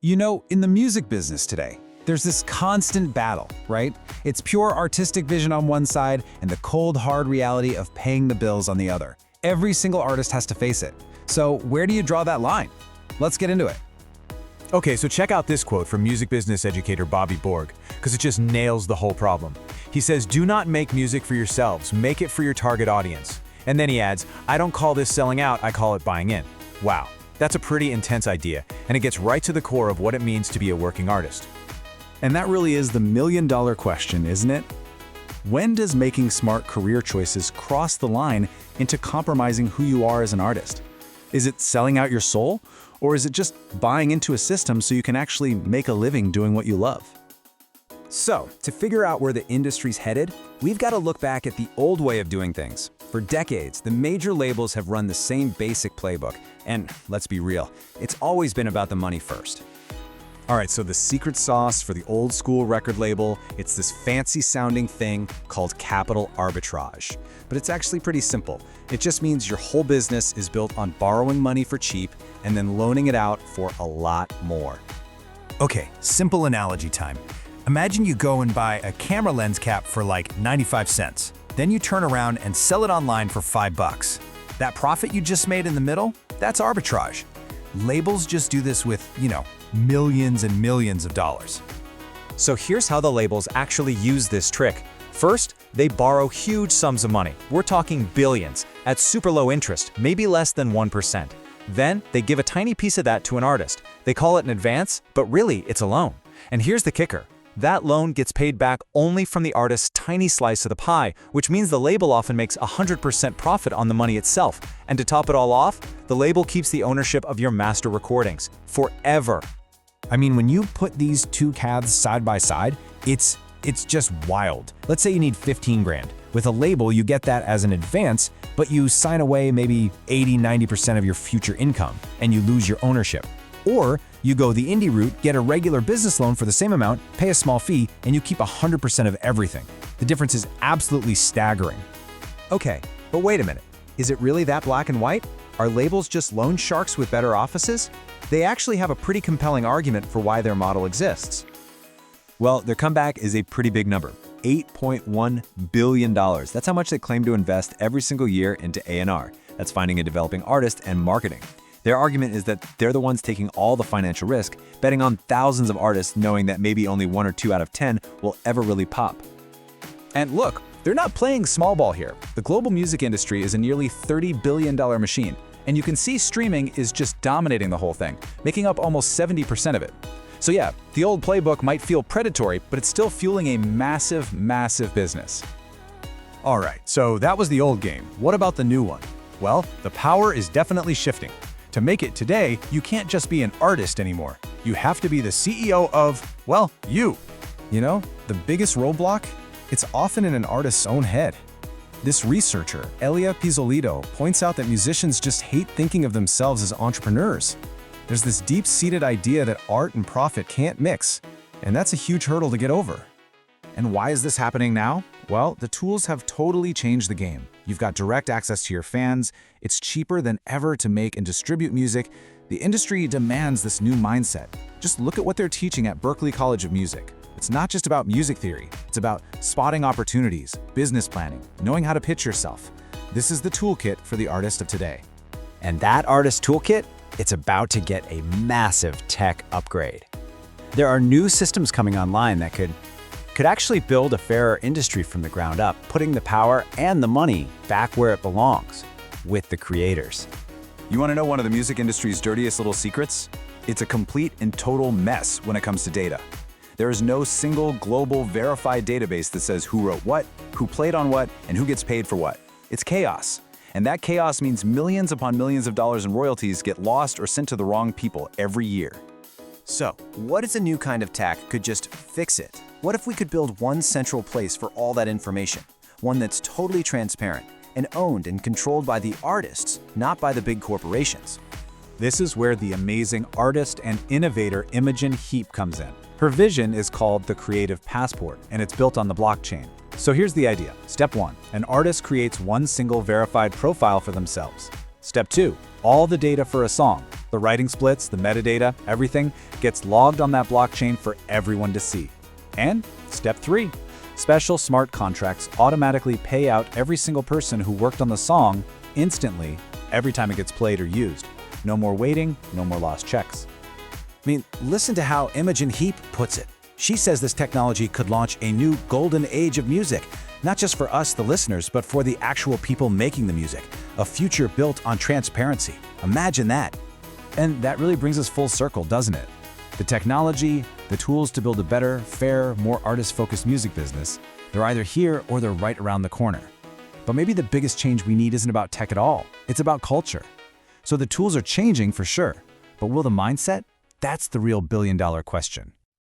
You know, in the music business today, there's this constant battle, right? It's pure artistic vision on one side and the cold, hard reality of paying the bills on the other. Every single artist has to face it. So where do you draw that line? Let's get into it. Okay, so check out this quote from music business educator Bobby Borg, because it just nails the whole problem. He says, "Do not make music for yourselves, make it for your target audience." And then he adds, "I don't call this selling out, I call it buying in." Wow, that's a pretty intense idea, and it gets right to the core of what it means to be a working artist. And that really is the million-dollar question, isn't it? When does making smart career choices cross the line into compromising who you are as an artist? Is it selling out your soul, or is it just buying into a system so you can actually make a living doing what you love? So, to figure out where the industry's headed, we've got to look back at the old way of doing things. For decades, the major labels have run the same basic playbook, and let's be real, it's always been about the money first. All right, so the secret sauce for the old school record label, it's this fancy sounding thing called capital arbitrage. But it's actually pretty simple. It just means your whole business is built on borrowing money for cheap and then loaning it out for a lot more. Okay, simple analogy time. Imagine you go and buy a camera lens cap for like 95 cents. Then you turn around and sell it online for $5. That profit you just made in the middle, that's arbitrage. Labels just do this with, millions and millions of dollars. So here's how the labels actually use this trick. First, they borrow huge sums of money. We're talking billions, at super low interest, maybe less than 1%. Then, they give a tiny piece of that to an artist. They call it an advance, but really, it's a loan. And here's the kicker. That loan gets paid back only from the artist's tiny slice of the pie, which means the label often makes 100% profit on the money itself. And to top it all off, the label keeps the ownership of your master recordings forever. I mean, when you put these two paths side by side, it's just wild. Let's say you need 15 grand. With a label, you get that as an advance, but you sign away maybe 80–90% of your future income, and you lose your ownership. Or you go the indie route, get a regular business loan for the same amount, pay a small fee, and you keep 100% of everything. The difference is absolutely staggering. Okay, but wait a minute. Is it really that black and white? Are labels just loan sharks with better offices? They actually have a pretty compelling argument for why their model exists. Well, their comeback is a pretty big number, $8.1 billion. That's how much they claim to invest every single year into A&R. That's finding a developing artist and marketing. Their argument is that they're the ones taking all the financial risk, betting on thousands of artists knowing that maybe only 1 or 2 out of 10 will ever really pop. And look, they're not playing small ball here. The global music industry is a nearly $30 billion machine, and you can see streaming is just dominating the whole thing, making up almost 70% of it. So yeah, the old playbook might feel predatory, but it's still fueling a massive, massive business. All right, so that was the old game. What about the new one? Well, the power is definitely shifting. To make it today, you can't just be an artist anymore. You have to be the CEO of, well, you. You know, the biggest roadblock? It's often in an artist's own head. This researcher, Elia Pizzolito, points out that musicians just hate thinking of themselves as entrepreneurs. There's this deep-seated idea that art and profit can't mix, and that's a huge hurdle to get over. And why is this happening now? Well, the tools have totally changed the game. You've got direct access to your fans, it's cheaper than ever to make and distribute music. The industry demands this new mindset. Just look at what they're teaching at Berklee College of Music. It's not just about music theory, it's about spotting opportunities, business planning, knowing how to pitch yourself. This is the toolkit for the artist of today. And that artist toolkit, it's about to get a massive tech upgrade. There are new systems coming online that could actually build a fairer industry from the ground up, putting the power and the money back where it belongs, with the creators. You want to know one of the music industry's dirtiest little secrets? It's a complete and total mess when it comes to data. There is no single global verified database that says who wrote what, who played on what, and who gets paid for what. It's chaos. And that chaos means millions upon millions of dollars in royalties get lost or sent to the wrong people every year. So, what is a new kind of tech could just fix it? What if we could build one central place for all that information? One that's totally transparent and owned and controlled by the artists, not by the big corporations. This is where the amazing artist and innovator Imogen Heap comes in. Her vision is called the Creative Passport, and it's built on the blockchain. So here's the idea. Step 1, an artist creates one single verified profile for themselves. Step 2, all the data for a song, The writing splits, the metadata, everything gets logged on that blockchain for everyone to see. And step 3, special smart contracts automatically pay out every single person who worked on the song instantly every time it gets played or used. No more waiting, no more lost checks. I mean, listen to how Imogen Heap puts it. She says this technology could launch a new golden age of music, not just for us, the listeners, but for the actual people making the music. A future built on transparency. Imagine that. And that really brings us full circle, doesn't it? The technology, the tools to build a better, fair, more artist-focused music business, they're either here or they're right around the corner. But maybe the biggest change we need isn't about tech at all. It's about culture. So the tools are changing for sure, but will the mindset? That's the real billion-dollar question.